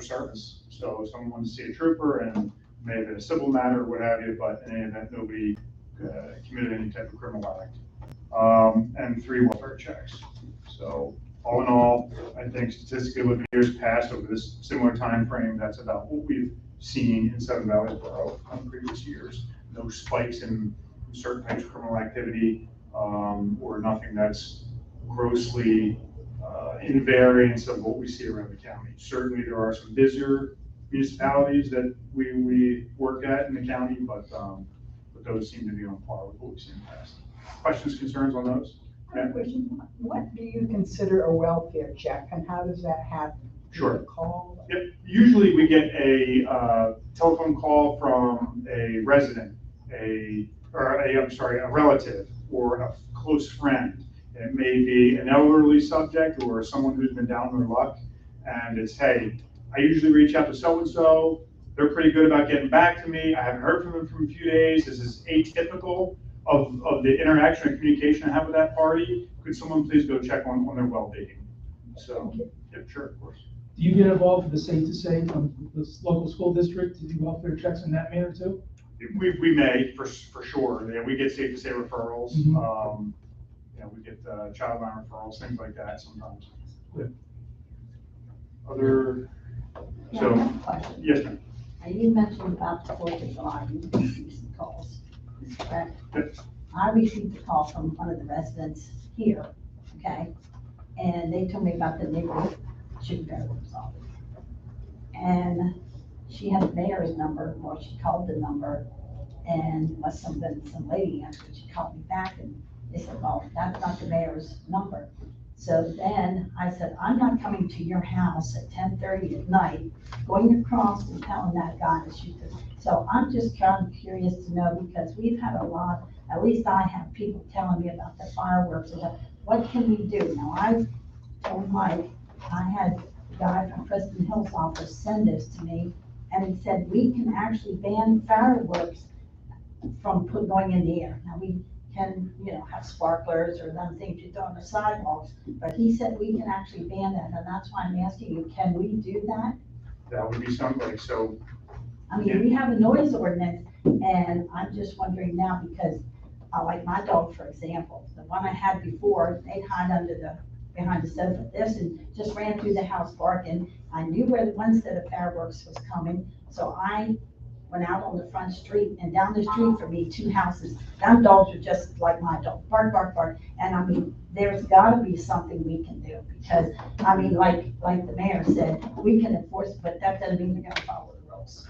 service. So if someone wants to see a trooper and may have been a civil matter or what have you, but in any event, nobody committed any type of criminal act. And 3 welfare checks. So all in all, I think statistically looking at years past over this similar time frame, that's about what we've seen in Seven Valley Borough in previous years. No spikes in certain types of criminal activity, or nothing that's grossly in variance of what we see around the county. Certainly, there are some busier municipalities that we work at in the county, but those seem to be on par with what we've seen in the past. Questions, concerns on those? I have a question. What do you consider a welfare check, and how does that happen? Sure. Call? Yep. Usually we get a telephone call from a resident, a relative or a close friend. It may be an elderly subject or someone who's been down their luck, and it's, hey, I usually reach out to so-and-so. They're pretty good about getting back to me. I haven't heard from them for a few days. This is atypical of the interaction and communication I have with that party. Could someone please go check on their well-being? So, yeah, sure, of course. Do you get involved with the Safe to Say from the local school district to do welfare checks in that manner too? We may, for sure. Yeah, we get Safe to Say referrals. Mhm. We get child line referrals, things like that sometimes. Good. Other, Yeah, so, I have a question. yes, ma'am. You mentioned about the 4th of July, you received some calls, is correct? Yes. I received a call from one of the residents here, okay? And they told me about the neighborhood shooting was off. And she had the mayor's number, or she called the number, and must have been some lady answered. She called me back and they said, well, that's not the mayor's number. So then I said, I'm not coming to your house at 10:30 at night, going across and telling that guy to shoot this. So I'm just kind of curious to know, because we've had a lot, at least I have people telling me about the fireworks and stuff. What can we do? Now, I told Mike, I had a guy from Preston Hill's office send this to me, and he said, we can actually ban fireworks from going in the air. Now, we can, have sparklers or them things you throw on the sidewalks, but he said we can actually ban that, and that's why I'm asking you, can we do that? That would be something. So, I mean, we have a noise ordinance, and I'm just wondering now, because, like my dog, for example, the one I had before, they'd hide behind the sofa, and just ran through the house barking. I knew where the one set of fireworks was coming, so I went out on the front street, and down the street from me, 2 houses, them dogs are just like my dog, bark, bark, bark. And I mean, there's gotta be something we can do, because, I mean, like the mayor said, we can enforce, but that doesn't mean we're gonna follow the rules.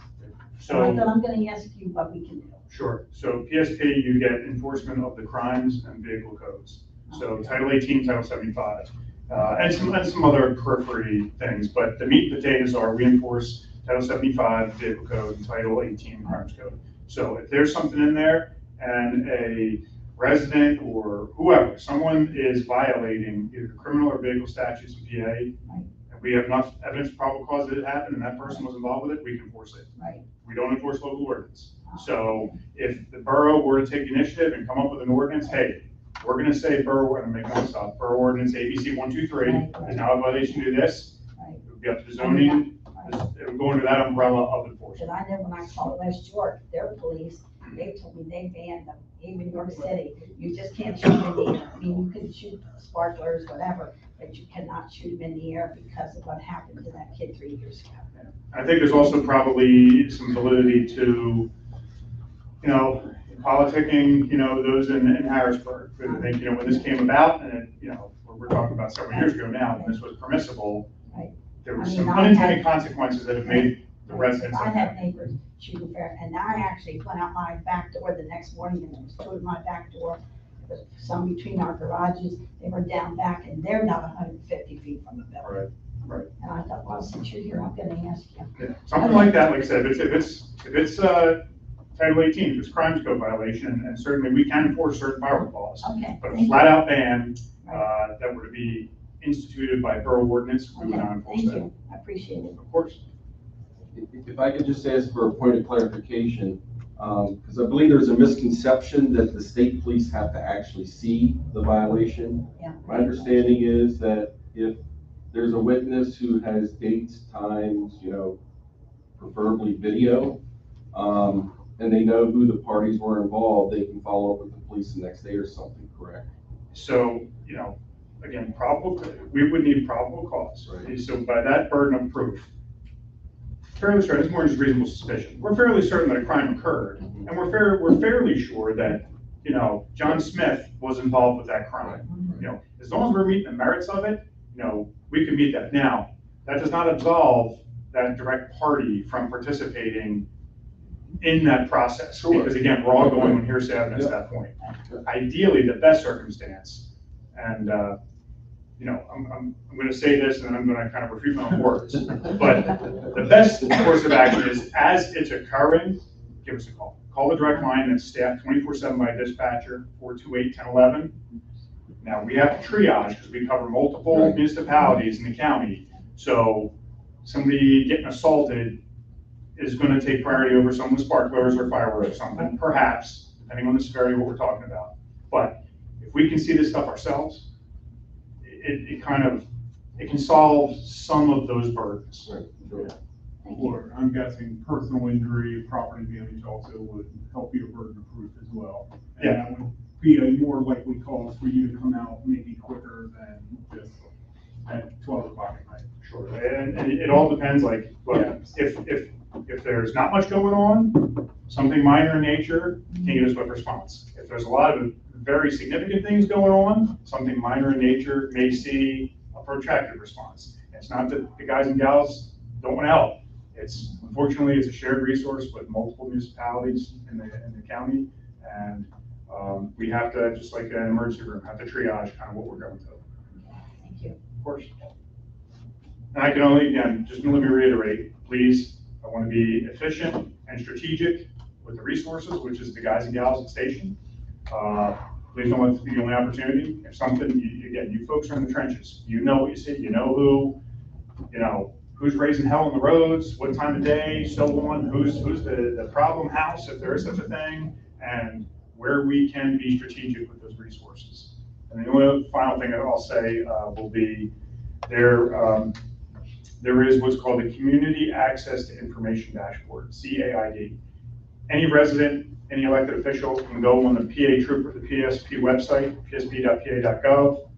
So I thought I'm gonna ask you what we can do. sure. So PSP, you get enforcement of the crimes and vehicle codes. So Title 18, Title 75, and some other periphery things. But the meat and potatoes are we enforce Title 75 vehicle code and Title 18 crimes code. So if there's something in there and a resident or whoever, someone is violating either criminal or vehicle statutes in PA, and we have enough evidence, probable cause that it happened, and that person was involved with it, we can enforce it. Right. We don't enforce local ordinance. So if the borough were to take the initiative and come up with an ordinance, hey, we're gonna say borough, we're gonna make this up, borough ordinance ABC 123 is now a violation to do this. Right. It would be up to the zoning, it would go under that umbrella of enforcement. Because I know when I called West York, their police, they told me they banned them, even York City. You just can't shoot them in the air. I mean, you can shoot sparklers, whatever, but you cannot shoot them in the air because of what happened to that kid 3 years ago. I think there's also probably some validity to, politicking, those in Harrisburg. Because I think, when this came about, and we're talking about several years ago now, when this was permissible, Right. there was I mean, some I unintended had- consequences that have made the residents. I had neighbors shooting fair, and I actually went out my back door the next morning, and there was 2 at my back door. There was some between our garages. They were down back, and they're not 150 feet from the building. Right. And I thought, well, since you're here, I'm gonna ask you. Yeah, something like that, like I said, if it's Title 18, if it's crimes code violation, and certainly we can enforce certain firework laws. Okay. But a thank you. flat out ban, that were to be instituted by borough ordinance, we would Okay, not enforce thank that. you. I appreciate it. Of course. If I could just ask for a point of clarification, because I believe there's a misconception that the state police have to actually see the violation. Yeah. My understanding is that if there's a witness who has dates, times, preferably video, and they know who the parties were involved, they can follow up with the police the next day or something, correct? So, again, we would need probable cause. Right. So by that burden of proof, fairly certain, it's more just reasonable suspicion. We're fairly certain that a crime occurred, and we're fairly sure that, John Smith was involved with that crime. As long as we're meeting the merits of it, we can meet that. Now, that does not absolve that direct party from participating in that process. Sure. Because again, we're all going on hearsay evidence at that point. Ideally, the best circumstance, and I'm going to say this, and then I'm going to kind of refute my own words. But the best course of action is, as it's occurring, give us a call. Call the direct line that's staffed 24/7 by a dispatcher, 428-1011. Now, we have to triage because we cover multiple municipalities in the county. So somebody getting assaulted is going to take priority over someone with sparklers or fireworks or something, perhaps, depending on the severity of what we're talking about. But if we can see this stuff ourselves, it can solve some of those burdens. Right, sure. Thank you. Or I'm guessing personal injury, property damage also would help you burden of proof as well. And Yeah. that would be a more likely cause for you to come out maybe quicker than just at 12 o'clock at night. Sure, and it all depends, like, look, Yeah. if there's not much going on, something minor in nature can get a swift response. If there's a lot of very significant things going on, something minor in nature may see a protracted response. It's not that the guys and gals don't want to help. Unfortunately, it's a shared resource with multiple municipalities in the county, and we have to, just like an emergency room, have to triage kind of what we're going through. Thank you. Of course. And I can only, again, just let me reiterate, please, I want to be efficient and strategic with the resources, which is the guys and gals at station. Please don't let this be the only opportunity. If something, again, you folks are in the trenches. You know what you see, you know who's raising hell on the roads, what time of day, so on, who's the problem house, if there is such a thing, and where we can be strategic with those resources. And the only final thing that I'll say will be there is what's called the Community Access to Information Dashboard, CAID. Any resident, any elected official can go on the PA Trooper, the PSP website, psp.pa.gov,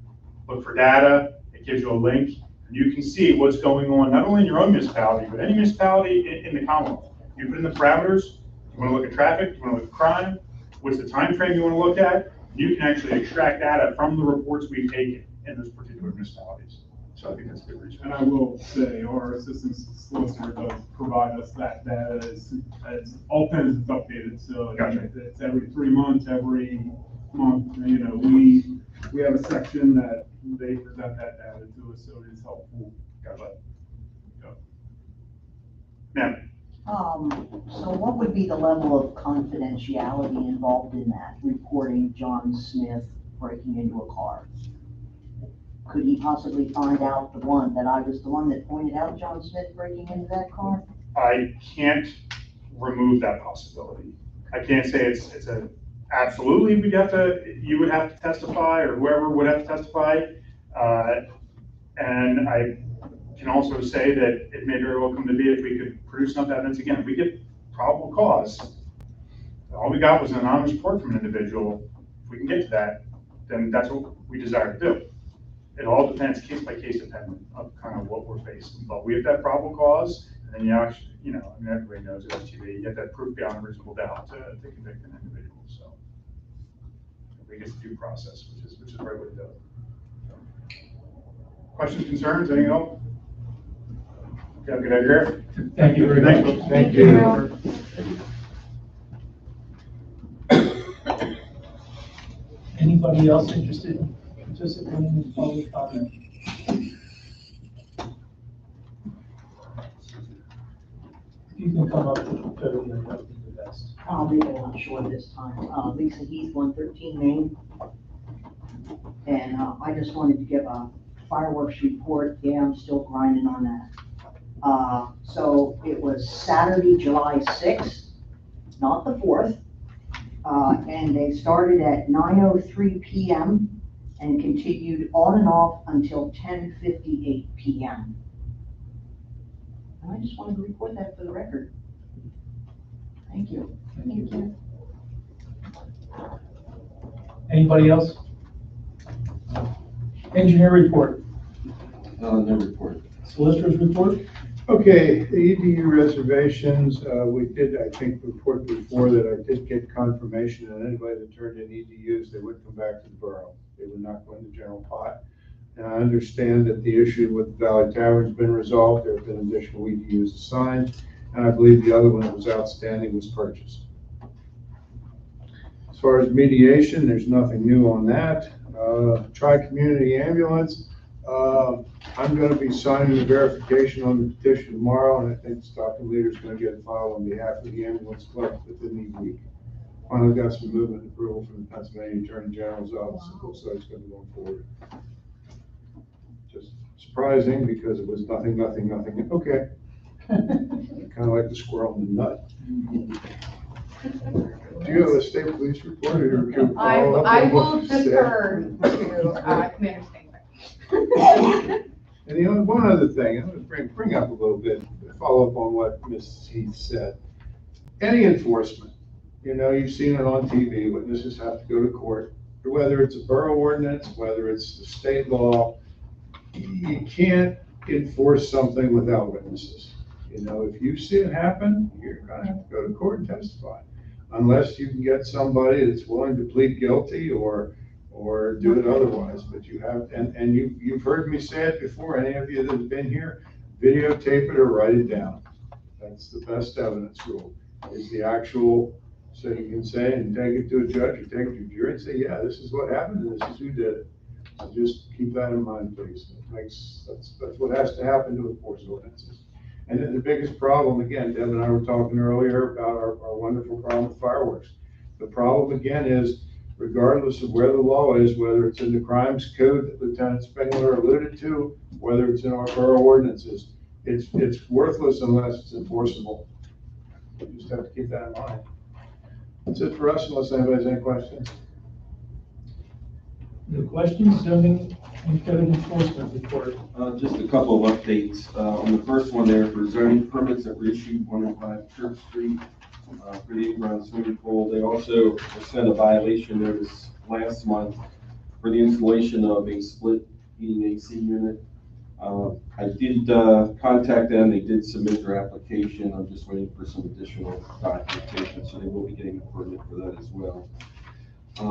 look for data. It gives you a link. You can see what's going on, not only in your own municipality, but any municipality in the Commonwealth. You put in the parameters, you want to look at traffic, you want to look at crime, what's the time frame you want to look at, you can actually extract data from the reports we've taken in those particular municipalities. So I think that's a good resource. And I will say, our assistant solicitor does provide us that data as often as it's updated. So Gotcha. it's every 3 months, every month, we have a section that they present that data to us, so it is helpful. Gotcha. Yep. Ma'am, So what would be the level of confidentiality involved in that, reporting John Smith breaking into a car? Could he possibly find out that I was the one that pointed out John Smith breaking into that car? I can't remove that possibility. I can't say it's absolutely you would have to testify, or whoever would have to testify. And I can also say that it may very well come to be if we could produce enough evidence. Again, if we get probable cause, all we got was an anonymous report from an individual. If we can get to that, then that's what we desire to do. It all depends, case by case dependent of kind of what we're facing. But we have that probable cause, and then you actually, everybody knows it, you get that proof beyond a reasonable doubt to convict an individual. So I think it's due process, which is the right way to do it. So, questions, concerns, anything else? Okay, good idea. Thank you very Thanks, much. folks. Thank you. Anybody else interested in participating in public comment? If you can come up with the podium, that would be the best. I'll be a little short this time. Lisa Heath, 113 Main. And I just wanted to give a fireworks report. Yeah, I'm still grinding on that. So it was Saturday, July 6th, not the 4th. And they started at 9:03 p.m. and continued on and off until 10:58 PM. And I just wanted to report that for the record. Thank you. Thank you. Anybody else? Engineer report, No report. solicitors report. Okay, the EDU reservations, we did, I think, report before that I did get confirmation that anybody that turned in EDUs, they would come back to the borough. They would not go in the general pot. And I understand that the issue with Valley Tavern's been resolved. There have been additional EDUs assigned, and I believe the other one that was outstanding was purchased. As far as mediation, there's nothing new on that. Tri-community ambulance, I'm gonna be signing the verification on the petition tomorrow, and I think the Stockton leader's gonna get it filed on behalf of the ambulance club within the week. Finally got some movement approval from the Pennsylvania Attorney General's office, it looks like it's gonna be going forward. Just surprising, because it was nothing, okay. Kinda like the squirrel in the nut. Do you have a state police report, or can you follow up I on will what you said? defer to Commander Stanger. And the other, one other thing, I'm gonna bring up a little bit, follow up on what Ms. Heath said. Any enforcement, you know, you've seen it on TV, witnesses have to go to court, whether it's a borough ordinance, whether it's the state law, you can't enforce something without witnesses. You know, if you see it happen, you're gonna have to go to court and testify. Unless you can get somebody that's willing to plead guilty or do it otherwise, but you have, and you've heard me say it before, any of you that have been here, videotape it or write it down. That's the best evidence rule, is the actual, so you can say and take it to a judge or take it to a jury and say, yeah, this is what happened and this is who did it. So just keep that in mind, please. That's what has to happen to enforce ordinances. And then the biggest problem, again, Deb and I were talking earlier about our wonderful problem with fireworks. The problem again is, regardless of where the law is, whether it's in the crimes code that Lieutenant Spengler alluded to, whether it's in our borough ordinances, it's worthless unless it's enforceable. You just have to keep that in mind. That's it for us, unless anybody has any questions. No questions, zoning and code enforcement report. Just a couple of updates. On the first one there, for zoning permits that were issued 105 Church Street for the in-ground swimming pool. They also sent a violation notice last month for the installation of a split heating AC unit. I did contact them. They did submit their application. I'm just waiting for some additional documentation, so they will be getting a permit for that as well.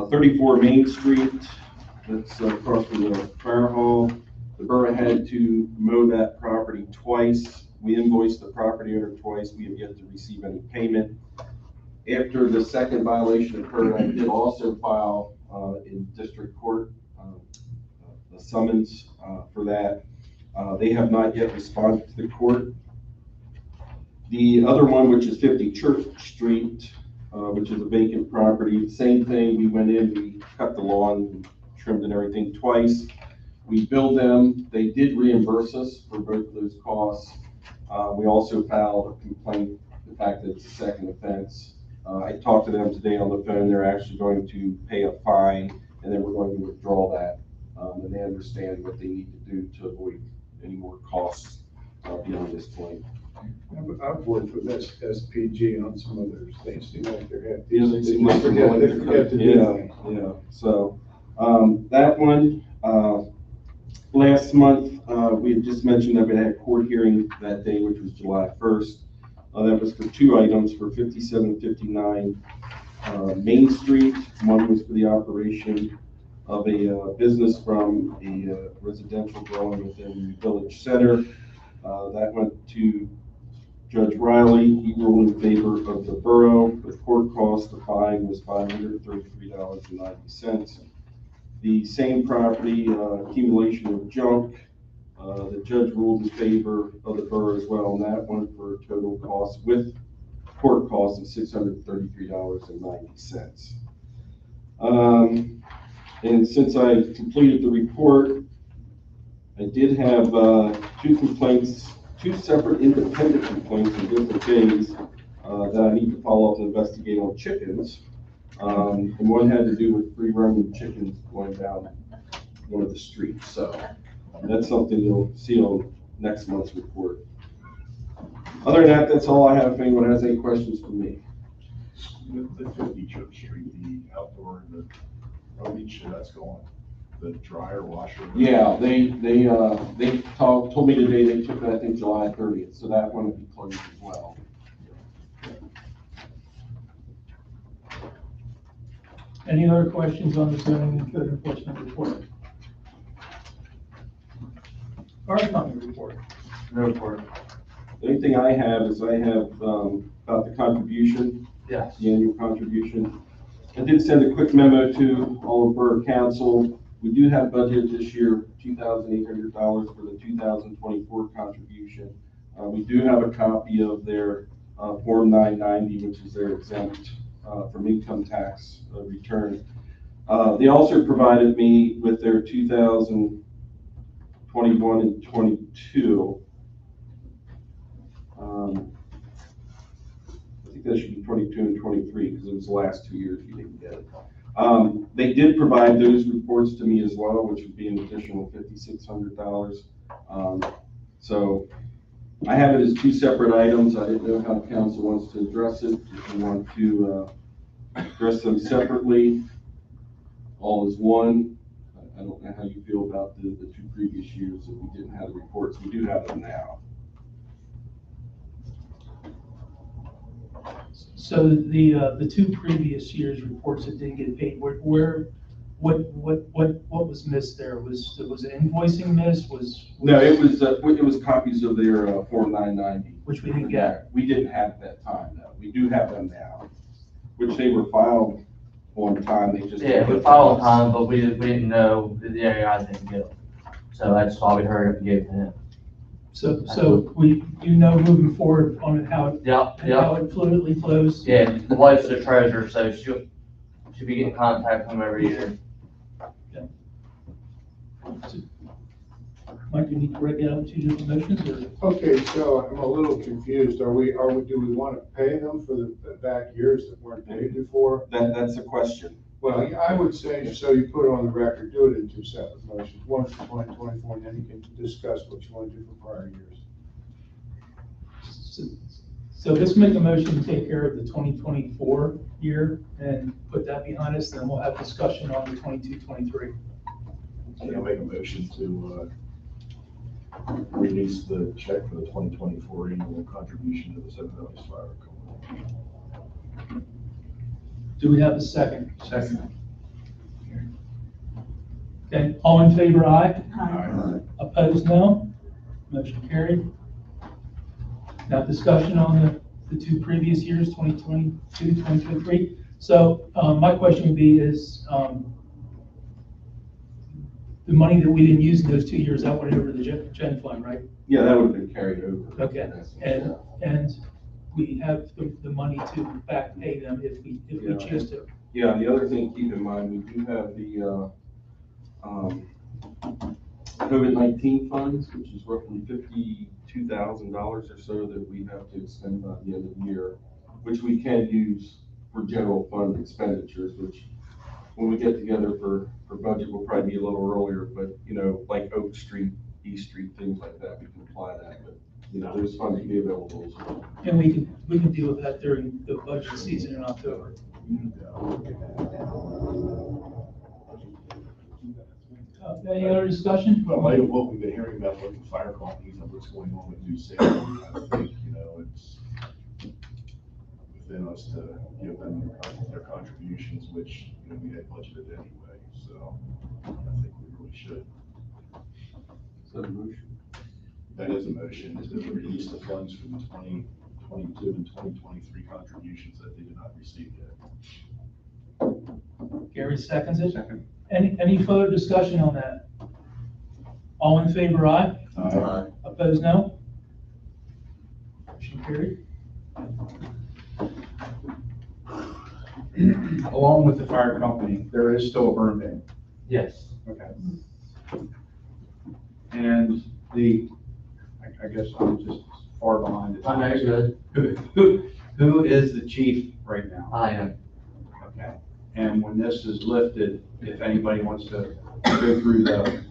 34 Main Street. That's across from the fire hall. The borough had to mow that property twice. We invoiced the property owner twice. We have yet to receive any payment. After the second violation occurred, I did also file in district court a summons for that. They have not yet responded to the court. The other one, which is 50 Church Street, which is a vacant property, same thing. We went in, we cut the lawn, trimmed and everything twice. We billed them. They did reimburse us for both of those costs. We also filed a complaint, the fact that it's a second offense. I talked to them today on the phone. They're actually going to pay a fine, and then we're going to withdraw that. And they understand what they need to do to avoid any more costs beyond this point. I've worked with SPG on some other things, seem like they're happy. Yeah, they seem like they're willing They to forget to do Yeah, things. yeah. So that one, last month, we had just mentioned that we had a court hearing that day, which was July 1st. That was for two items, for 5759 Main Street. One was for the operation of a business from a residential dwelling within the village center. That went to Judge Riley. He ruled in favor of the borough. The court cost, the fine was $533.90. The same property, accumulation of junk, the judge ruled in favor of the borough as well on that one for a total cost with court costs of $633.90. And since I completed the report, I did have two complaints, two separate independent complaints in different days that I need to follow up and investigate on chickens. And one had to do with free roaming chickens going down one of the streets. So that's something you'll see on next month's report. Other than that, that's all I have. If anyone has any questions for me. The 50 Church Street, the outdoor, the beach, that's going, the dryer washer. Yeah, they told me today they took it, I think, July 30th, so that one will be closed as well. Any other questions on the zoning and code enforcement report? Fire company report. No report. The only thing I have is about the contribution. Yes. The annual contribution. I did send a quick memo to all of Borough Council. We do have budgeted this year $2,800 for the 2024 contribution. We do have a copy of their Form 990, which is their exempt from income tax return. They also provided me with their 2021 and 22. I think that should be 22 and 23 because it was the last 2 years you didn't get it. They did provide those reports to me as well, which would be an additional $5,600. So I have it as two separate items. I didn't know how council wants to address it. If you want to address them separately, all is one. I don't know how you feel about the 2 previous years that we didn't have the reports. We do have them now. So the 2 previous years' reports that didn't get paid, what was missed there? Was it invoicing missed? No, it was copies of their Form 990. Which we didn't get. We didn't have at that time, though. We do have them now, which they were filed on time. They just. Yeah, we filed on time, but we didn't know the area guys didn't get them. So that's why we hurried up and gave it to him. So you know moving forward on how it fluidly flows? Yeah, the wife's the treasurer, so she'll be getting contact with him every year. Mike, do you need to break it out into 2 different motions or? Okay, so I'm a little confused. Do we want to pay them for the back years that weren't paid before? That's a question. Well, I would say, so you put it on the record, do it in 2 separate motions, one for 2024, and then you can discuss what you want to do for prior years. So let's make a motion to take care of the 2024 year and put that behind us, then we'll have discussion on the 22-23. I'll make a motion to release the check for the 2024 annual contribution to the Seven Valley Fire Company. Do we have a second? Second. Okay, all in favor, aye? Aye. Opposed, no? Motion carried. Now discussion on the 2 previous years, 2022, 2023. So my question would be is, the money that we didn't use in those 2 years, that went over the gen fund, right? Yeah, that would have been carried over. Okay, and we have the money to back pay them if we choose to. Yeah, the other thing to keep in mind, we do have the COVID-19 funds, which is roughly $52,000 or so that we have to expend by the end of the year, which we can use for general fund expenditures, which when we get together for budget, we'll probably be a little earlier, but like Oak Street, East Street, things like that, we can apply that, but those funds will be available as well. And we can deal with that during the budget season in October. Any other discussion? Well, in light of what we've been hearing about local fire companies and what's going on with new sales, I think, it's within us to give them their contributions, which, we had budgeted anyway, so I think we really should. Is that a motion? That is a motion, is to release the funds from the 2022 and 2023 contributions that they did not receive yet. Gary seconds it. Second. Any further discussion on that? All in favor, aye? Aye. Opposed, no? Motion carried. Along with the fire company, there is still a burn ban. Yes. Okay. And I guess I'm just far behind the I know times. you're good. Who is the chief right now? I am. Okay. And when this is lifted, if anybody wants to go through the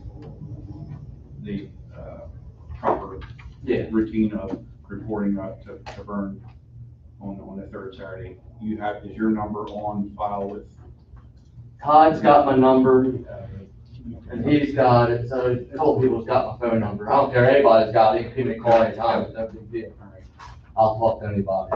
proper routine of reporting up to burn on the third Saturday, is your number on file with? Todd's got my number, and he's got it, so a couple people's got my phone number. I don't care, anybody's got it, you can give me a call anytime, it's no big deal. I'll talk to anybody.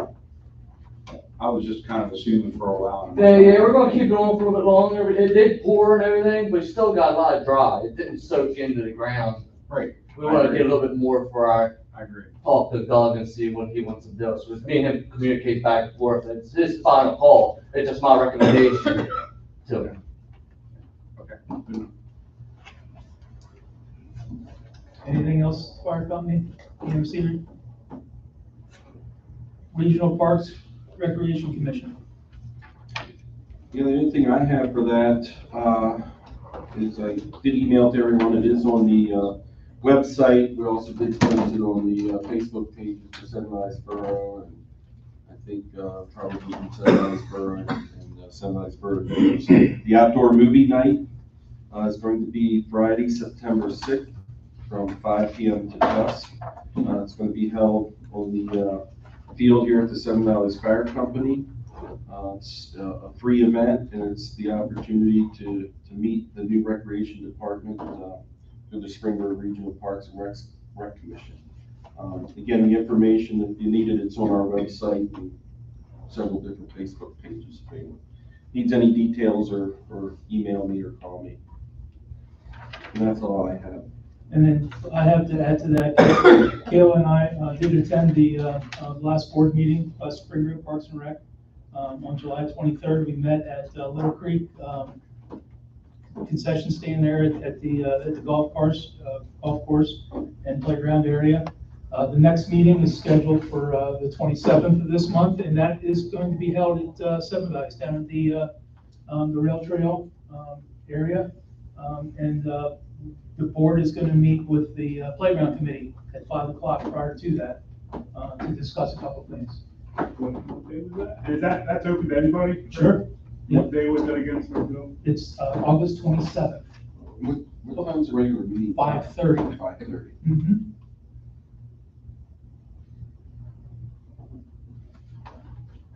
I was just kind of assuming for a while. Yeah, we're gonna keep it on for a little bit longer. It did pour and everything, but we still got a lot of dry. It didn't soak into the ground. Right. We wanna get a little bit more for our, I agree. talk to Doug and see what he wants to do. So it's me and him communicate back and forth. It's his final call. It's just my recommendation to him. Okay. Anything else, fire company, EMC? Regional Parks Recreation Commission. Yeah, the only thing I have for that, is I did email to everyone, it is on the, website. We also did post it on the, Facebook page for Sunrise Borough, and I think, probably in Sunrise Borough and Sunrise Borough. The outdoor movie night, is going to be Friday, September 6th, from 5 p.m. to dusk. It's going to be held on the, field here at the Seven Valleys Fire Company. It's a free event, and it's the opportunity to meet the new Recreation Department through the Springburg Regional Parks and Rec Commission. Again, the information, if you need it, it's on our website and several different Facebook pages. If anyone needs any details, or email me or call me. And that's all I have. And then I have to add to that, Kayla and I did attend the last board meeting, Springfield Parks and Rec, on July 23rd. We met at Little Creek concession stand there at the golf course and playground area. The next meeting is scheduled for the 27th of this month, and that is going to be held at Seven Valleys down at the rail trail area. The board is going to meet with the playground committee at 5 o'clock prior to that to discuss a couple things. What day was that? Is that's open to anybody? Sure. What day was that again, sir, Bill? It's August 27th. What time's the regular meeting? 5:30. 5:30. Mm-hmm.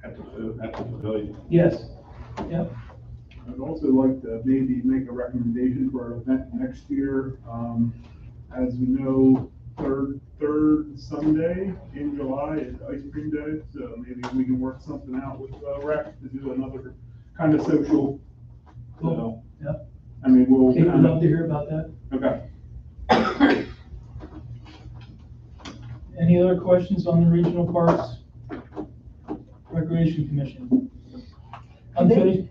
At the pavilion. Yes. Yep. I'd also like to maybe make a recommendation for an event next year. As we know, third Sunday in July is Ice Cream Day, so maybe we can work something out with Rec to do another kind of social. Cool. So, Yep. I mean, we'll. Okay, we'd love to hear about that. Okay. Any other questions on the Regional Parks Recreation Commission? Unfinished?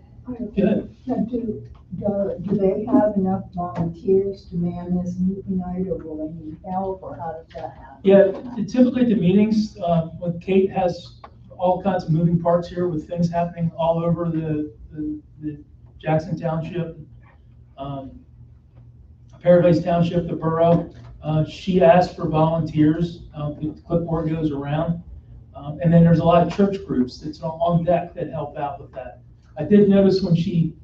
Good. Now, do they have enough volunteers to man this movie night, or will they need help, or how does that happen? Yeah, typically at the meetings, when Kate has all kinds of moving parts here with things happening all over the Jackson Township, Paradise Township, the borough, she asks for volunteers, the clipboard goes around. And then there's a lot of church groups that's on deck that help out with that. I did notice when she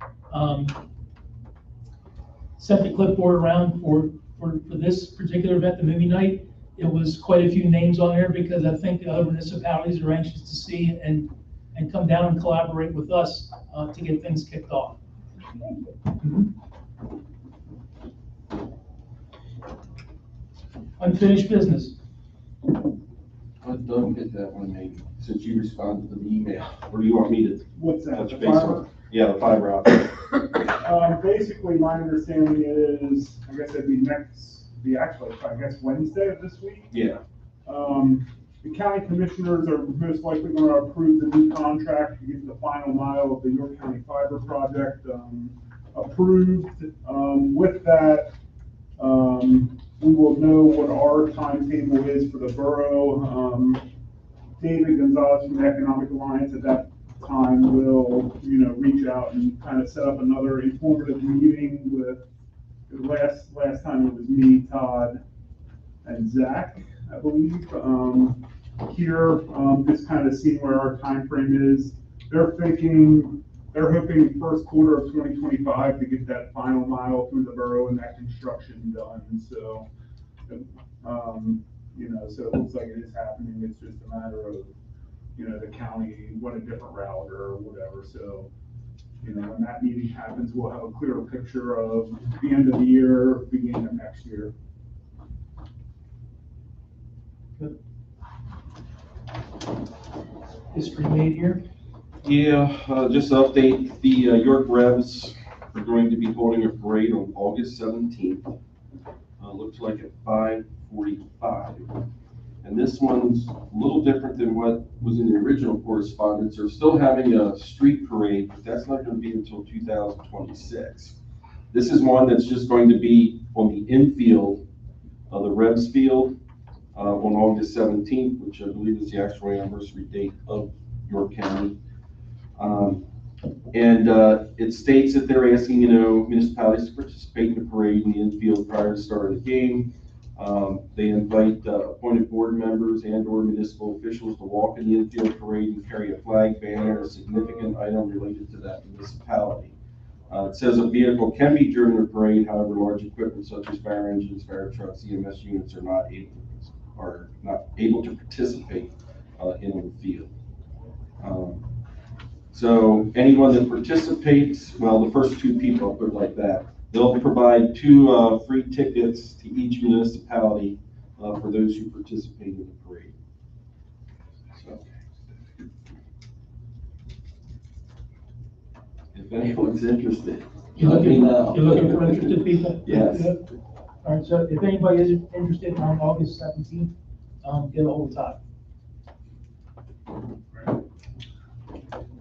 sent the clipboard around for this particular event, the movie night, it was quite a few names on there, because I think the other municipalities are anxious to see and come down and collaborate with us to get things kicked off. Mhm. Unfinished business. Let Doug get that one, maybe, since you responded to the email. Or do you want me to? What's that? touch The base on? fiber? Yeah, the fiber optic. Basically, my understanding is, I guess it'd be actually, I guess, Wednesday of this week. Yeah. The county commissioners are most likely going to approve the new contract to get the final mile of the York County Fiber Project approved. With that, we will know what our timetable is for the borough. David Gonzalez from the Economic Alliance at that time will, reach out and kind of set up another informative meeting with, last time it was me, Todd, and Zach, I believe. Here, just kind of seeing where our time frame is. They're thinking they're hoping first quarter of 2025 to get that final mile through the borough and that construction done, so, so it looks like it is happening, it's just a matter of, the county went a different route or whatever, so, when that meeting happens, we'll have a clearer picture of the end of the year, beginning of next year. History made here. Yeah, just to update, the York Revs are going to be holding a parade on August 17th. Looks like at 5:45. And this one's a little different than what was in the original correspondence. They're still having a street parade, but that's not going to be until 2026. This is one that's just going to be on the infield of the Revs field on August 17th, which I believe is the actual anniversary date of York County. It states that they're asking, municipalities to participate in the parade in the infield prior to the start of the game. They invite appointed board members and/or municipal officials to walk in the infield parade and carry a flag, banner, or a significant item related to that municipality. It says a vehicle can be during the parade, however, large equipment such as fire engines, fire trucks, EMS units are not able to participate in the field. So anyone that participates, well, the first two people, I'll put it like that, they'll provide 2 free tickets to each municipality for those who participate in the parade. So, if anyone's interested, let me know. You're looking for interested people? Yes. Yeah. All right, so if anybody is interested on August 17th, get a hold of Todd.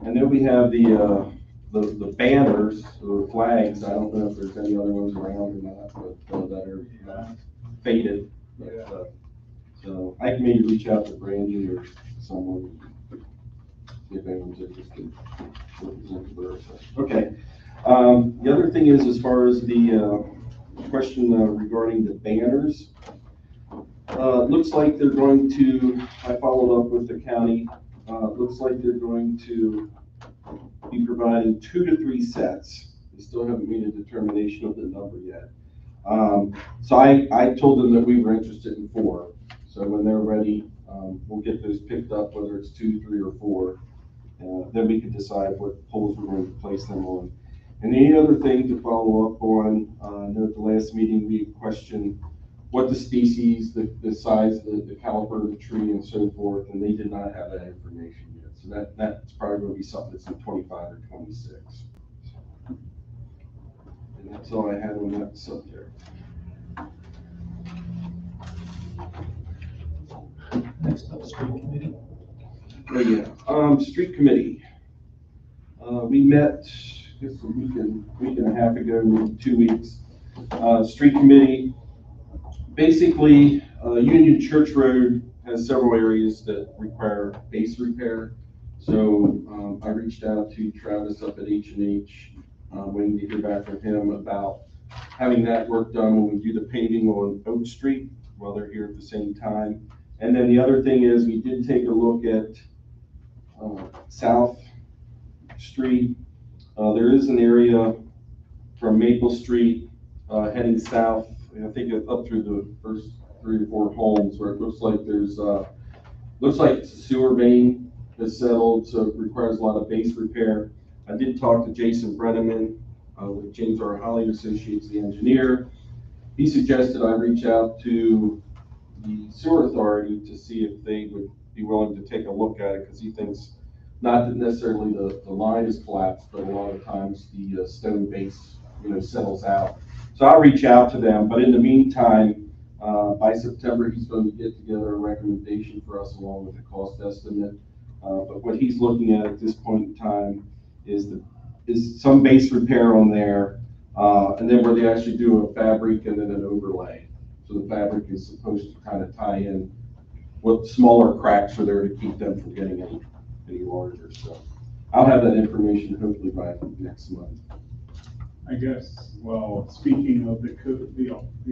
And then we have the banners, or flags. I don't know if there's any other ones around or not, but that are faded. But, so I can maybe reach out to Brandy or someone if anyone's interested. Okay. The other thing is, as far as the question regarding the banners, looks like they're going to, I followed up with the county, looks like they're going to be providing 2 to 3 sets. They still haven't made a determination of the number yet. So I told them that we were interested in 4. So when they're ready, we'll get those picked up, whether it's 2, 3, or 4. Then we can decide what poles we're going to place them on. And the other thing to follow up on, I know at the last meeting we questioned what the species, the size, the caliber of the tree and so forth, and they did not have that information yet. So that's probably going to be something that's in 25 or 26. And that's all I had on that subject. Next up, street committee. Oh, yeah. Street committee. We met, I guess, a week and a half ago, maybe 2 weeks. Street committee, basically, Union Church Road has several areas that require base repair. So I reached out to Travis up at H&H, waiting to hear back from him about having that work done when we do the paving on Oak Street while they're here at the same time. And then the other thing is, we did take a look at South Street. There is an area from Maple Street heading south, I think up through the first 3 or 4 homes, where it looks like there's looks like it's a sewer main has settled, so it requires a lot of base repair. I did talk to Jason Brenneman with James R. Holly Associates, the engineer. He suggested I reach out to the sewer authority to see if they would be willing to take a look at it, because he thinks not that necessarily the line is collapsed, but a lot of times the stone base, settles out. So I'll reach out to them, but in the meantime, by September, he's going to get together a recommendation for us along with a cost estimate. But what he's looking at this point in time is some base repair on there, and then where they actually do a fabric and then an overlay. So the fabric is supposed to kind of tie in what smaller cracks are there to keep them from getting any larger. So I'll have that information hopefully by next month. I guess, well, speaking of the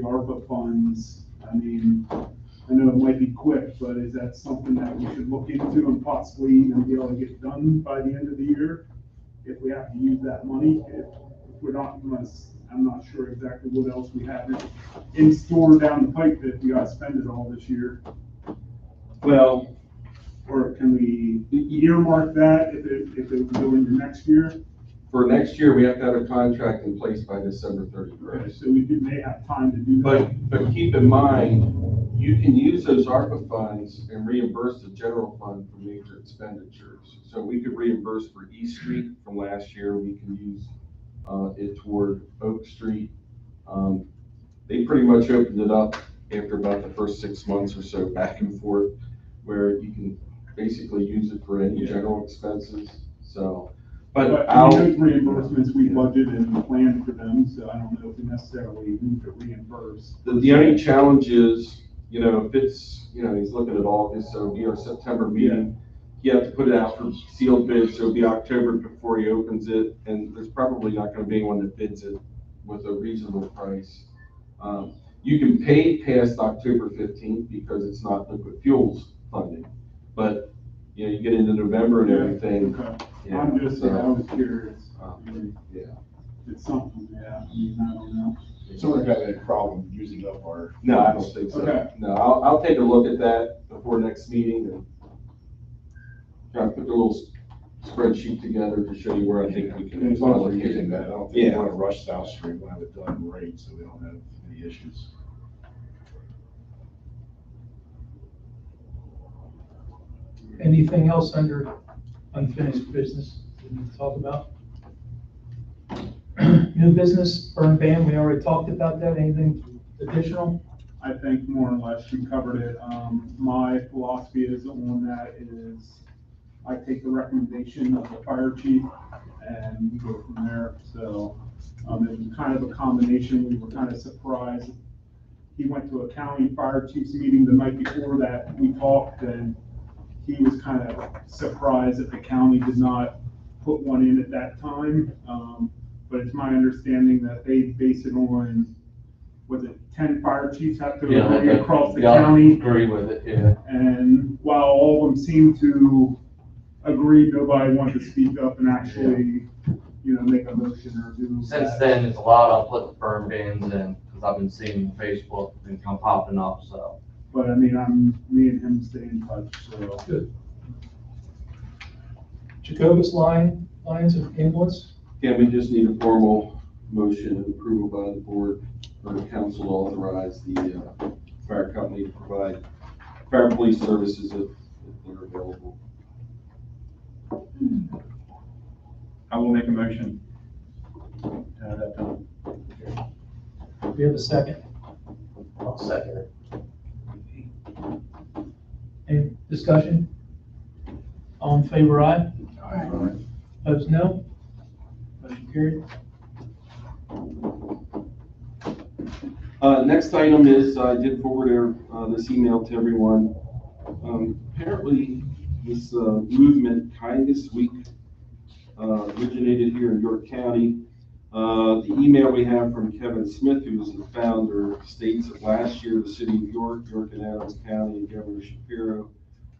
ARPA funds, I mean, I know it might be quick, but is that something that we should look into and possibly even be able to get done by the end of the year? if we have to use that money. If we're not, unless, I'm not sure exactly what else we have in store down the pipe that we gotta spend it all this year. Well, Or can we earmark that if it would go into next year? for next year, we have to have a contract in place by December Okay, 31st. so may have time to do that. But keep in mind, you can use those ARPA funds and reimburse the general fund for major expenditures. So we could reimburse for East Street from last year, we can use it toward Oak Street. They pretty much opened it up after about the first 6 months or so, back and forth, where you can basically use it for any general expenses, so. But I mean, those reimbursements, we budget and plan for them, so I don't know if we necessarily need to reimburse. the only challenge is, you know, if it's, you know, he's looking at August, so it'll be our September meeting. You have to put it out for sealed bids, so it'll be October before he opens it, and there's probably not gonna be anyone that bids it with a reasonable price. You can pay past October 15th because it's not liquid fuels funding, but, you know, you get into November and everything. Okay. Yeah, I'm just, so, I was curious. yeah. It's something, yeah, I mean, I don't know. So we're gonna have a problem using up our. No, I don't think so. Okay. No, I'll take a look at that before next meeting and try to put a little spreadsheet together to show you where I think we can. And as long as we're using that, I don't think we Yeah. wanna rush South Street, we'll have it done right, so we don't have any issues. Anything else under unfinished business we need to talk about? New business, burn ban, we already talked about that. Anything additional? I think more or less you covered it. My philosophy is on that is I take the recommendation of the fire chief and we go from there. So, it was kind of a combination. We were kind of surprised. He went to a county fire chiefs meeting the night before that we talked, and he was kind of surprised that the county did not put one in at that time. But it's my understanding that they base it on, was it 10 fire chiefs have to agree across the county? Agree with it, yeah. And while all of them seem to agree, nobody wanted to speak up and actually, you know, make a motion or do Since that. then, it's a lot, I'll put the burn bans in, because I've been seeing Facebook and come popping up, so. But I mean, me and him stay in touch, so. Good. Jacobus Lions of ambulance? Yeah, we just need a formal motion and approval by the board or the council to authorize the fire company to provide fire and police services if they're available. I will make a motion. That done. Do we have a second? I'll second it. Any discussion? All in favor, aye? Aye. Opposed, no? Motion carried. Next item is, I did forward this email to everyone. Apparently, this movement, Kindness Week, originated here in York County. The email we have from Kevin Smith, who is the founder, states that last year, the city of York, York and Adams County, and Governor Shapiro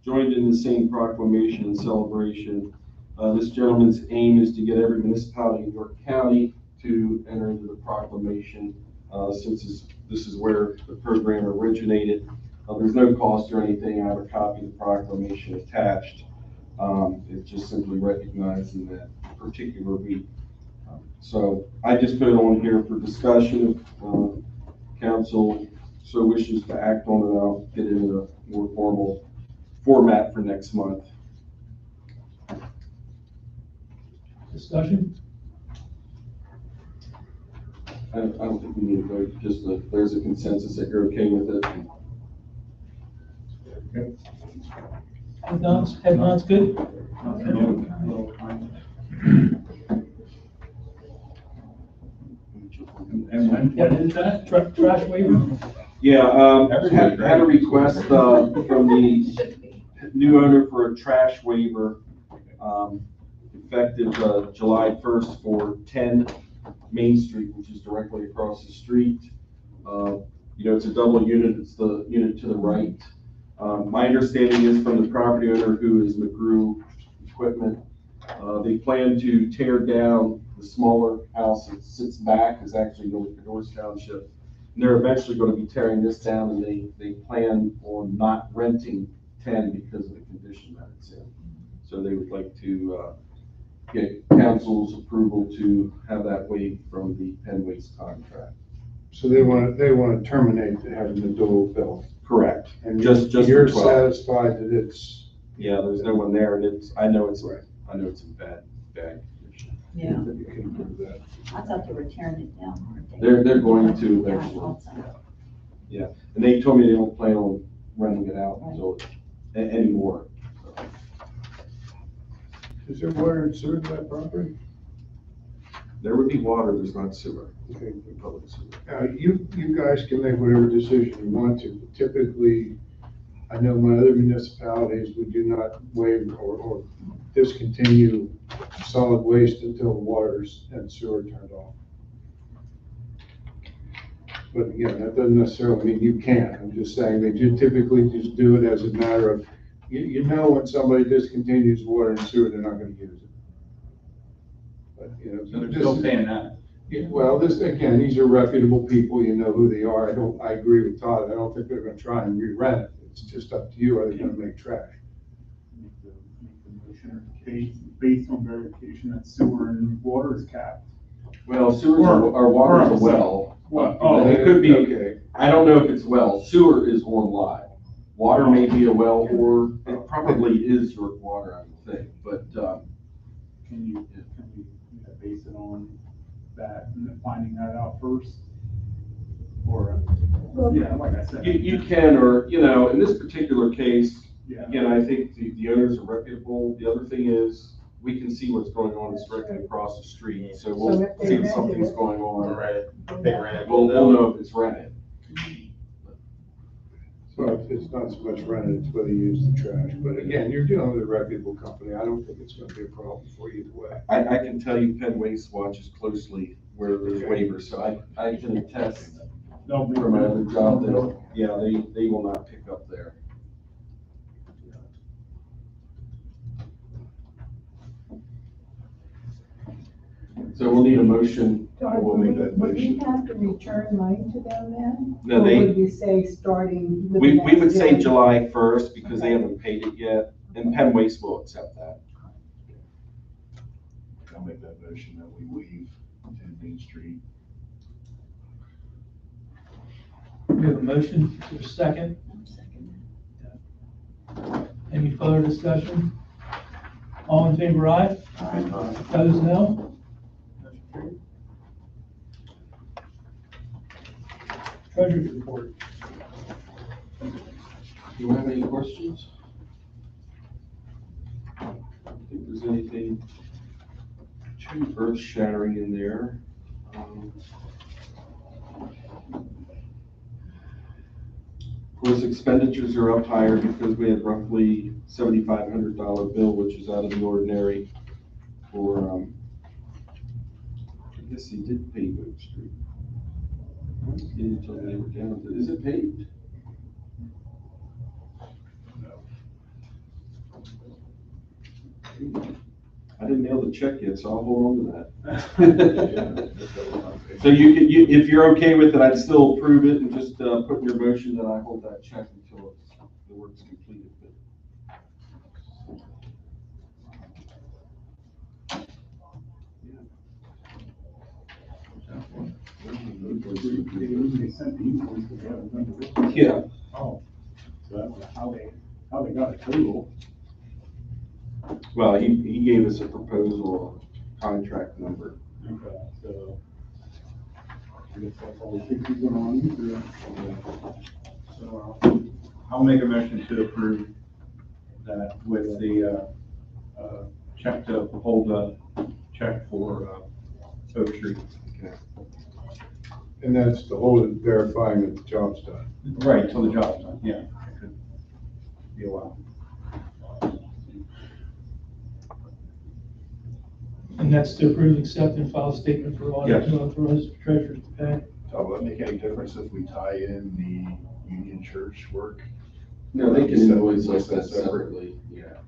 joined in the same proclamation and celebration. This gentleman's aim is to get every municipality in York County to enter into the proclamation, since this is where the program originated. There's no cost or anything. I have a copy of the proclamation attached. It's just simply recognizing that particular week. So I just put it on here for discussion. If council so wishes to act on it, I'll get it in a more formal format for next month. Discussion? I don't think we need to vote, just there's a consensus that you're okay with it. Head nods, good? And when? What is that? Trash waiver? Yeah, Everybody, had a request from the new owner for a trash waiver, effective July 1st for 10 Main Street, which is directly across the street. You know, it's a double unit, it's the unit to the right. My understanding is from the property owner, who is McGrew Equipment, They plan to tear down the smaller house that sits back, is actually North Cadorus Township. And they're eventually going to be tearing this down, and they plan on not renting 10 because of the condition that it's in. So they would like to get council's approval to have that waived from the Penn Waste contract. So they want to terminate having the dual bill. Correct. And Just you're for 12. satisfied that it's. Yeah, there's no one there, and I know it's Right. in bad condition. Yeah, That you can approve that. I thought they were tearing it down, aren't they? They're going to Yeah, I eventually. thought so. Yeah, and they told me they don't plan on renting it out until anymore. So. Is there water and sewer to that property? There would be water, there's not sewer. Okay. Public sewer. Now, you guys can make whatever decision you want to, but typically, I know my other municipalities, we do not waive or discontinue solid waste until the waters and sewer turned off. But again, that doesn't necessarily mean you can't. I'm just saying they do typically just do it as a matter of, you know, when somebody discontinues water and sewer, they're not gonna use it. But, you know. So they're still paying that. Yeah, well, this, again, these are reputable people, you know who they are. I agree with Todd. I don't think they're gonna try and re-rent it. It's just up to you, are they gonna make trash? Based on verification that sewer and water is capped. Well, sewers are water's a well. What? Oh, it could be, Okay. I don't know if it's well, sewer is on live. Water may be a well, or it probably is your water, I would think, but, Can you base it on that and then finding that out first? Or, yeah, like I said. you can, or, you know, in this particular case, Yeah. again, I think the owners are reputable. The other thing is, we can see what's going on, it's directly across the street, so So we'll if they see if rented something's it- going on. They ran it. We'll know if it's rented. So it's not so much rented, it's whether you use the trash. But again, you're dealing with a reputable company. I don't think it's gonna be a problem for you either way. I can tell you Penn Waste watches closely where there's waivers, so I can attest from my other job that, yeah, they will not pick up there. So we'll need a motion. Todd, We'll make that would we motion. have to return money to them then? No, Or they- would we say starting with the We next would say bill? July 1st because they haven't paid it yet, and Penn Waste will accept that. I'll make that motion that we waive 10 Main Street. We have a motion, is there a second? Any further discussion? All in favor, aye? Opposed, no? Motion carried. Treasurer's report. Do you have any questions? I don't think there's anything too earth shattering in there. Of course, expenditures are up higher because we had roughly $7,500 bill, which is out of the ordinary for, I guess he did pay Oak Street. He didn't tell me they were down. Is it paved? I didn't mail the check yet, so I'll hold on to that. So if you're okay with it, I'd still approve it and just put in your motion that I hold that check until the work's completed. They sent the invoice, but they haven't done the bill. Yeah. Oh, so that's how they got a total. Well, he gave us a proposal, contract number. Okay, so. I guess that's all the things he's going on. So I'll make a motion to approve that with the check to hold the check for Oak Street. And that's the whole verifying that the job's done. Right, until the job's done, yeah. It could be a while. And that's to approve, accept, and file statement for audit Yes. to authorize treasurer to pay. Will it make any difference if we tie in the Union Church work? No, they can invoice us that separately, yeah.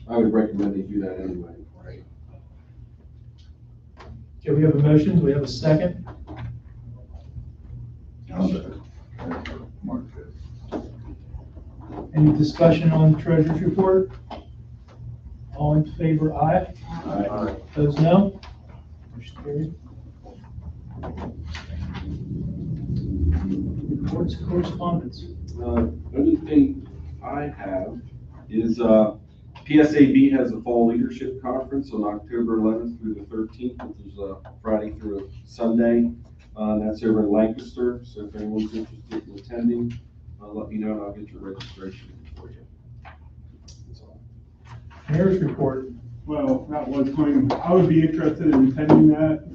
I would recommend they do that anyway. Right. Okay, we have a motion, do we have a second? March 5th. Any discussion on the treasurer's report? All in favor, aye. Aye. Opposed, no? Motion carried. Reports, correspondence. Only thing I have is, PSAB has a fall leadership conference on October 11th through the 13th, which is Friday through Sunday. That's over in Lancaster, so if anyone's interested in attending, let me know and I'll get your registration for you. That's all. Mayor's report. Well, that was going, I would be interested in attending that.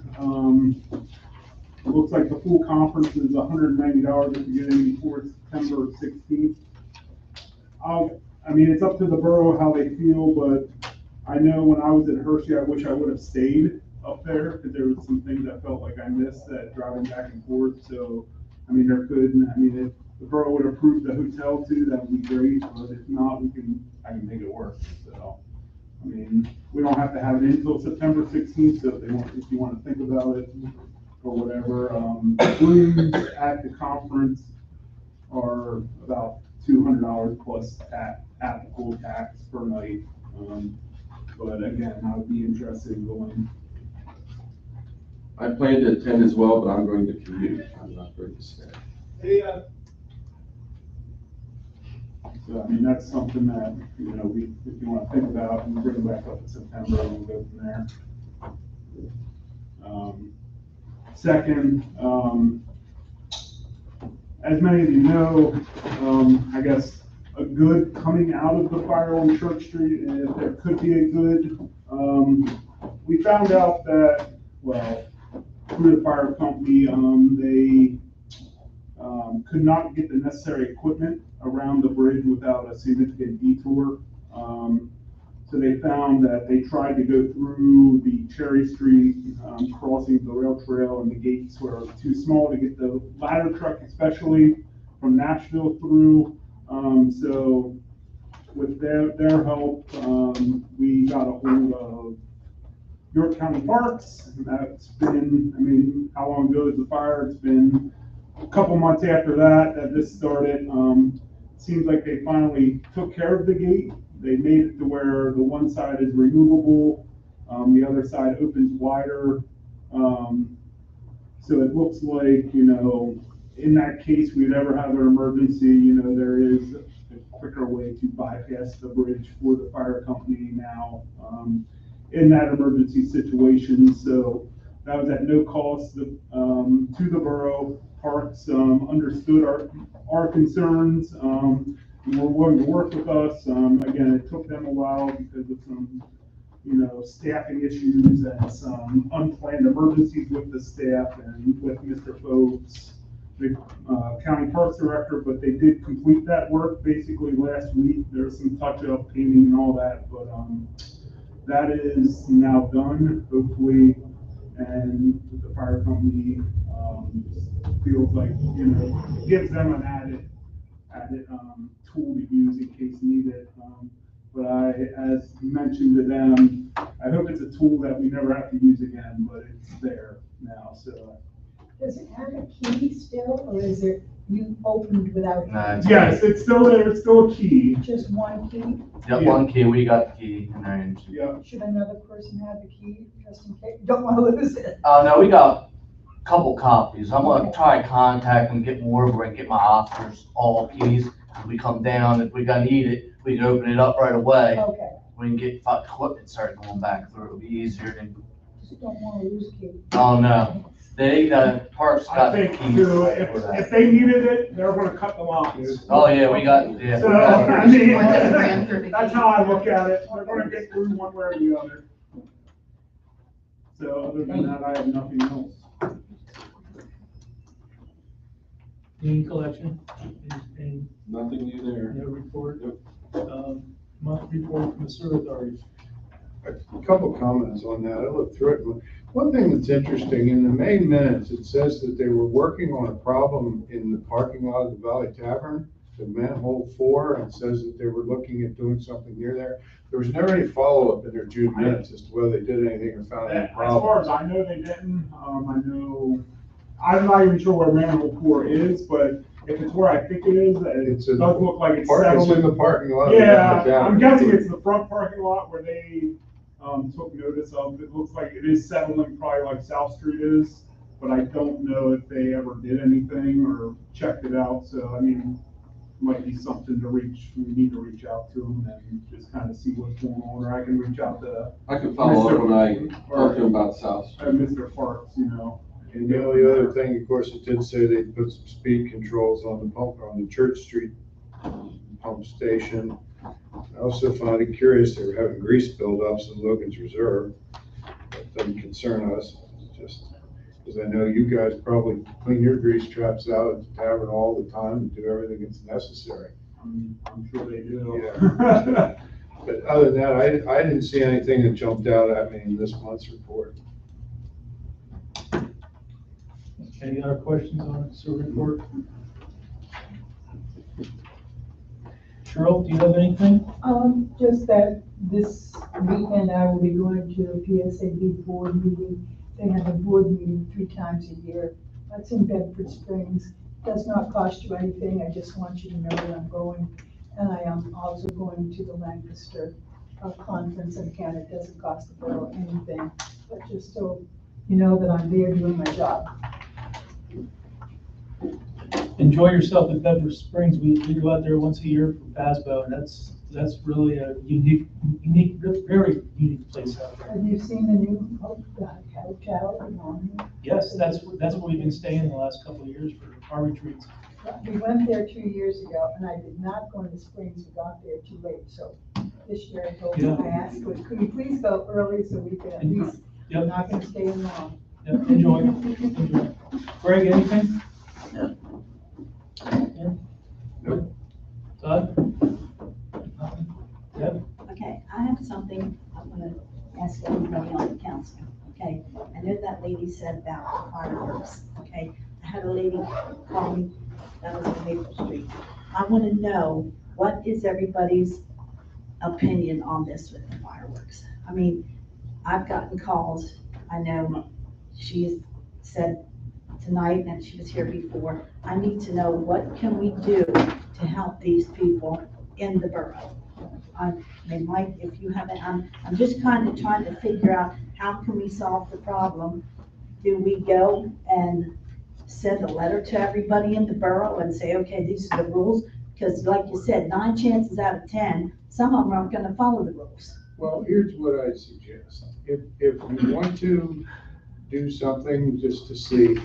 It looks like the full conference is $190 at the beginning for September 16th. I mean, it's up to the borough how they feel, but I know when I was at Hershey, I wish I would have stayed up there because there was some things I felt like I missed that driving back and forth. So, I mean, if the borough would approve the hotel too, that would be great, but if not, I can make it work. So, I mean, we don't have to have it until September 16th, so if you want to think about it or whatever. Rooms at the conference are about $200 plus applicable tax per night. But again, I would be interested in going. I plan to attend as well, but I'm going to commute. I'm not going to stay. So, I mean, that's something that, if you want to think about and bring it back up in September, and we'll go from there. Second, as many of you know, I guess a good coming out of the fire on Church Street, and if there could be a good, we found out that, well, through the fire company, they could not get the necessary equipment around the bridge without a significant detour. So they found that they tried to go through the Cherry Street, crossing the rail trail, and the gates were too small to get the ladder truck, especially from Nashville through. So with their help, we got a hold of York County Parks. That's been, I mean, how long ago is the fire? It's been a couple months after that this started. Seems like they finally took care of the gate. They made it to where the one side is removable, the other side opens wider. So it looks like, in that case we'd ever have an emergency, there is a quicker way to bypass the bridge for the fire company now in that emergency situation. So that was at no cost to the borough. Parks understood our concerns. Were willing to work with us. Again, it took them a while because of some, staffing issues and some unplanned emergencies with the staff and with Mr. Fogues, the county parks director, but they did complete that work basically last week. There's some touch-up painting and all that, but that is now done, hopefully, and the fire company feels like, gives them an added tool to use in case needed. But as mentioned to them, I hope it's a tool that we never have to use again, but it's there now, so. Does it have a key still, or is it you opened without? No, it's- Yes, it's still there, it's still a key. Just one key? Got one key, we got the key, and then, Yeah. Should another person have the key, just in case? Don't want to lose it. no, we got a couple copies. I'm gonna try to contact them, get more over and get my officers all keys. If we come down, if we gotta need it, we can open it up right away. Okay, We can get equipment started going back through. It'll be easier than, just don't want to lose key. oh no. The parks I got the think keys. too, for if that. they needed it, they're gonna cut the lines. Oh, yeah, we got, yeah. So, I mean, Or just ran through the that's how I look at it. They're gonna get through one way or the other. So other than that, I have nothing else. Lien collection, any, Nothing new there. no report? Month report from the sewer authority. A couple comments on that. I looked through it. One thing that's interesting, in the main minutes, it says that they were working on a problem in the parking lot of the Valley Tavern. to manhole 4 and says that they were looking at doing something near there. There was never any follow-up in their June minutes as to whether they did anything or found any As far as problems. I know, they didn't. I know, I'm not even sure where manhole 4 is, but if it's where I think it is, It's it in does look like it's It's in settled. the parking lot. Yeah, down I'm there. guessing it's the front parking lot where they, took notice of. It looks like it is settling probably like South Street is, but I don't know if they ever did anything or checked it out. So, I mean, might be something we need to reach out to them and just kind of see what's going on, or I can reach out to, I can follow up when I talk to him about South Street. Mr. Parks, you know. And the only other thing, of course, it did say they put some speed controls on the pump, on the Church Street pump station. I also found it curious, they were having grease buildups in Logan's Reserve. That doesn't concern us, just because I know you guys probably clean your grease traps out at the tavern all the time and do everything that's necessary. I'm sure they do. Yeah. But other than that, I didn't see anything that jumped out at me in this month's report. Any other questions on the sewer report? Cheryl, do you have anything? Just that this weekend I will be going to a PSAB board meeting. They have a board meeting 3 times a year. That's in Bedford Springs. Does not cost you anything. I just want you to know that I'm going. And I am also going to the Lancaster conference, and again, it doesn't cost the borough anything, but just so you know that I'm there doing my job. Enjoy yourself at Bedford Springs. We go out there once a year for PASBO, and that's really a unique, very unique place out there. Have you seen the new hotel on here? Yes, that's where we've been staying the last couple of years for our retreats. We went there 2 years ago, and I did not go into Springs. We got there too late, so this year I told Yeah. I asked, could we please go early so we could at least, Yep. we're not gonna stay in long. Yep, enjoy. Greg, anything? No. Yeah? Nope. Todd? Nothing? Deb? Okay, I have something I want to ask everybody on the council, okay? I know that lady said about the fireworks, okay? I had a lady call me, that was on Maple Street. I want to know, what is everybody's opinion on this with the fireworks? I mean, I've gotten calls, I know she's said tonight, and she was here before, I need to know, what can we do to help these people in the borough? I mean, Mike, if you haven't, I'm just kind of trying to figure out, how can we solve the problem? Do we go and send a letter to everybody in the borough and say, okay, these are the rules? Because like you said, 9 chances out of 10, some of them aren't gonna follow the rules. Well, here's what I suggest. If you want to do something just to see,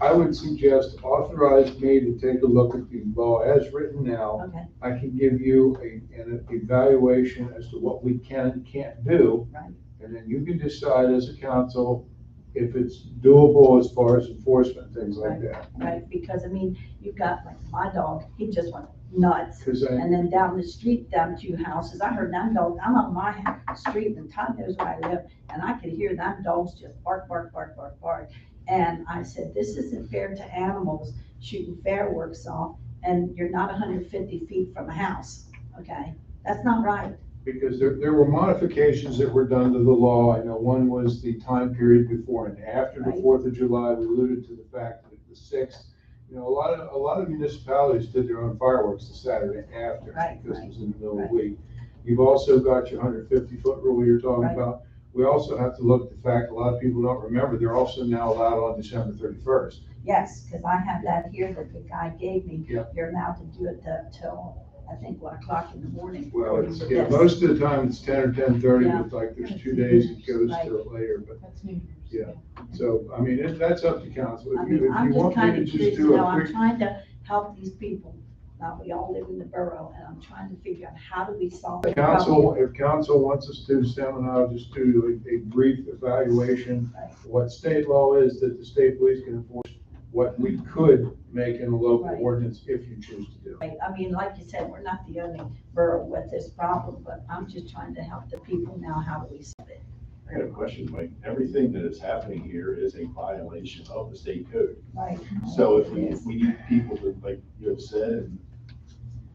I would suggest authorize me to take a look at the law as written now. Okay, I can give you an evaluation as to what we can and can't do. right, And then you can decide as a council if it's doable as far as enforcement, things like that. right, because I mean, you've got like my dog, he just went nuts. Because And then down the street, down 2 houses, I heard them dogs, I'm on my street, and Todd knows where I live, and I could hear them dogs just bark, bark, bark, bark, bark. And I said, this isn't fair to animals shooting fireworks off, and you're not 150 feet from a house, okay? That's not right. because there were modifications that were done to the law. I know one was the time period before and after the Right. 4th of July. We alluded to the fact that the 6th, you know, a lot of municipalities did their own fireworks the Saturday after. Right, Because it was in the middle of right. the week. You've also got your 150-foot rule you're talking Right. about. We also have to look at the fact, a lot of people don't remember, they're also now allowed on December 31st. Yes, because I have that here that the guy gave me. Yeah. You're allowed to do it till, I think, 1 o'clock in the morning. Well, according it's, to yeah, this. most of the time it's 10 or 10:30, Yeah. but like there's 2 days it goes Right. till later, but That's New Year's. Yeah. So, I mean, that's up to council. I If you, mean, if I'm you just want me kind to of just curious to do know, a I'm quick, trying to help these people. Now, we all live in the borough, and I'm trying to figure out, how do we solve the council, problem? if council wants us to, Sam and I'll just do a brief evaluation. Right. What state law is that the state police can enforce, what we could make in a local Right. ordinance if you choose to do. Right, I mean, like you said, we're not the only borough with this problem, but I'm just trying to help the people now, how do we solve it? I got a question, Mike. Everything that is happening here is a violation of the state code. Right. So if we need people to, like you have said, and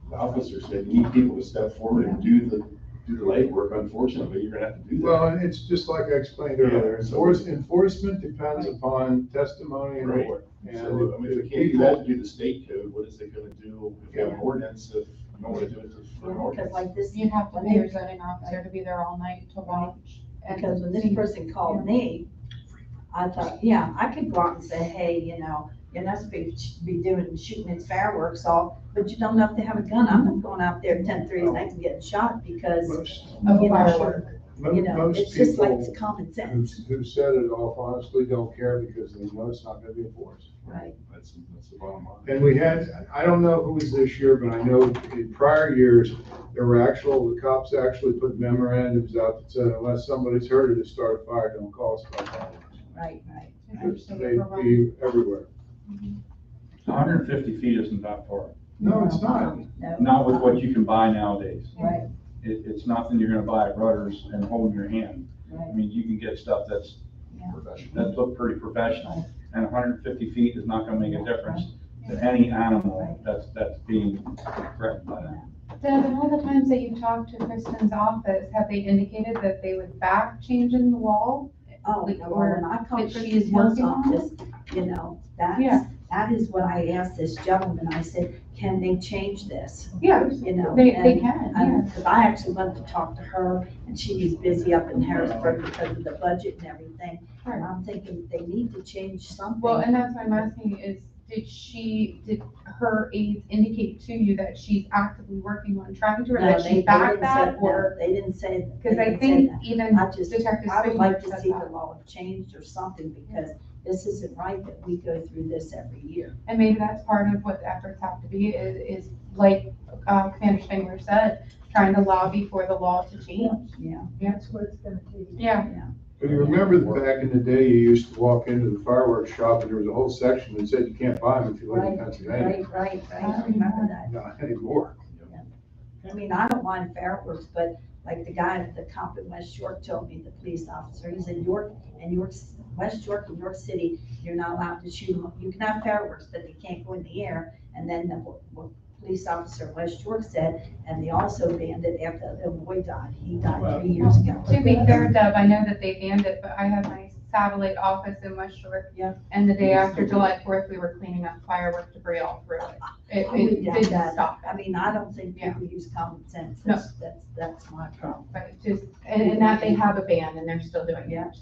the officer said, you need people to step forward and do the legwork. Unfortunately, you're gonna have to do that. Well, and it's just like I explained earlier, Yeah, so- enforcement depends upon testimony and Right. report. So, I mean, if they can't do that to do the state code, what is it gonna do if you have an ordinance, if you don't wanna do it for an Because ordinance? like this, You'd have to when pay your they- zoning officer to be there all night to watch. and because when this see. person called me, I thought, yeah, I could go out and say, hey, you're not supposed to be shooting its fireworks off, but you don't know if they have a gun. I'm not going out there at 10:30 at night and getting shot because, Most, Of a you know, firework. most it's just like people it's common who, sense. who set it off honestly don't care because they know it's not gonna be enforced. Right. That's the bottom line. And we had, I don't know if it was this year, but I know in prior years, the cops actually put memorandums out that said, unless somebody's heard it, to start a fire, don't call us about fireworks. Right. They'd be everywhere. 150 feet isn't that far, No, it's not. No. not with what you can buy nowadays. Right, It's nothing you're gonna buy at Rudders and hold in your hand. I right. mean, you can get stuff that Professional. look pretty professional, and 150 feet is not gonna make a difference to any animal that's being threatened by that. Deb, and all the times that you talked to Kristen's office, have they indicated that they would back changing the wall? Oh, Like, no, or when I called if she's Kristen's working on office, Yeah. that is what I asked this gentleman. I said, can they change this? Yeah, they and- can, yeah. Because I actually went to talk to her, and she was busy up in Harrisburg because of the budget and everything. And I'm thinking they need to change something. Well, and that's what I'm asking is, did her aides indicate to you that she's actively working on trying to, or No, that they she backed didn't that, say- or? no, They didn't say. Because they I didn't say think that. even I just, Detective I would like Spindler to said see the that. law changed or something, because this isn't right that we go through this every year. And maybe that's part of what the efforts have to be, is like, Commander Spengler said, trying to lobby for the law to change. Yeah. That's what it's gonna take. Yeah, But you remember that back in the day, you used to walk into the fireworks shop and there was a whole section that said you can't buy them if you live in Right, Pennsylvania. right. I remember that. Not anymore. I mean, I don't mind fireworks, but like the guy, the cop in West York told me, the police officer, he said West York and York City, you're not allowed to shoot them. You can have fireworks, but they can't go in the air. And then the police officer in West York said, and they also banned it after the boy died. He died 3 years ago. to be fair, Deb, I know that they banned it, but I have my satellite office in West Shore. Yeah. And the day after July 4th, we were cleaning up firework debris all through it. I It would doubt didn't that. stop. I mean, I don't think Yeah. people use common sense. No. That's my problem. But it's just, and that they have a ban and they're still doing it.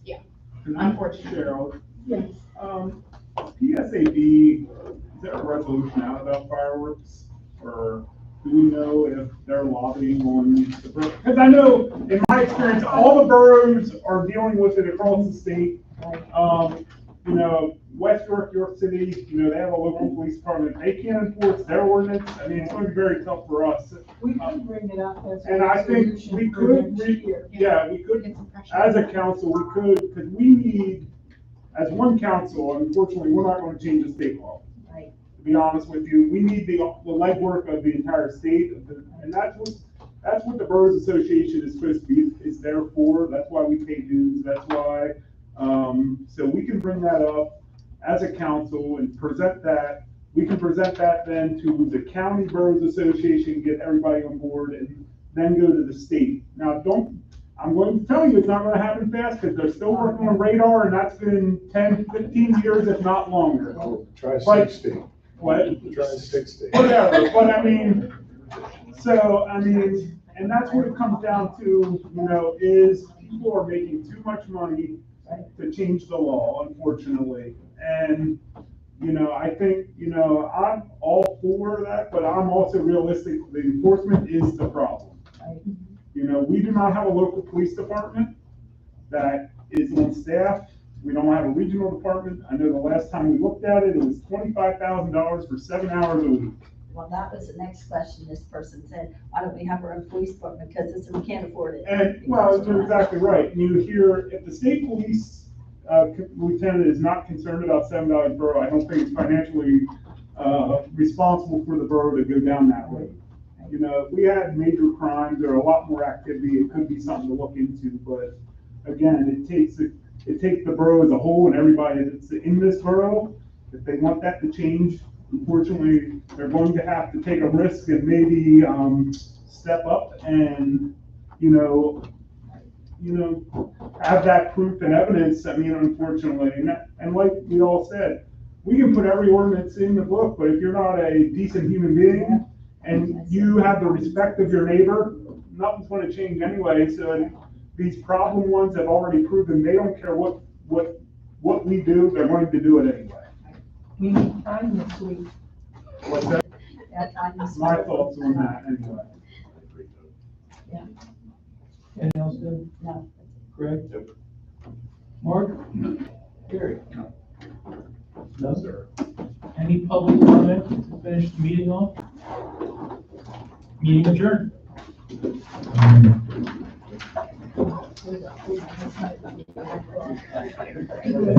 Yeah. Unfortunately. Cheryl, Yes. PSAB, is there a resolution out about fireworks? Or do we know if they're lobbying on the borough? Because I know, in my experience, all the boroughs are dealing with it across the state. West York, York City, they have a local police department. They can't enforce their ordinance. I mean, it's going to be very tough for us. We could bring it up as a And I think resolution we for could, next year. we could, Get some pressure. as a council, we could, because we need, as one council, unfortunately, we're not going to change the state law. Right. To be honest with you, we need the legwork of the entire state, and that's what the Boroughs Association is supposed to be, is there for. That's why we pay dues. That's why, so we can bring that up as a council and present that. We can present that then to the County Boroughs Association, get everybody on board, and then go to the state. Now, I'm going to tell you, it's not going to happen fast, because they're still working on radar, and that's been 10, 15 years, if not longer. Oh, try But- 60. What? Try 60. Whatever, but I mean, and that's what it comes down to, is people are making too much money to change the law, unfortunately. And, I think, I'm all for that, but I'm also realistic, the enforcement is the problem. We do not have a local police department that is on staff. We don't have a regional department. I know the last time we looked at it, it was $25,000 for 7 hours a week. Well, that was the next question. This person said, why don't we have our own police department? Because this, we can't afford it. And, well, you're exactly right. And you hear, if the state police lieutenant is not concerned about $7 borough, I don't think it's financially responsible for the borough to go down that road. If we had major crimes or a lot more activity, it could be something to look into. But again, it takes the borough as a whole and everybody that's in this borough. If they want that to change, unfortunately, they're going to have to take a risk and maybe, step up and, have that proof and evidence. I mean, unfortunately, and like we all said, we can put every ordinance in the book, but if you're not a decent human being and you have the respect of your neighbor, nothing's gonna change anyway. So these problem ones have already proven they don't care what we do, they're going to do it anyway. We need time this week. What's that? That's My thoughts on that anyway. Anything else, Deb? No. Greg? Mark? Gary? No, sir. Any public comment to finish the meeting off? Meeting adjourned.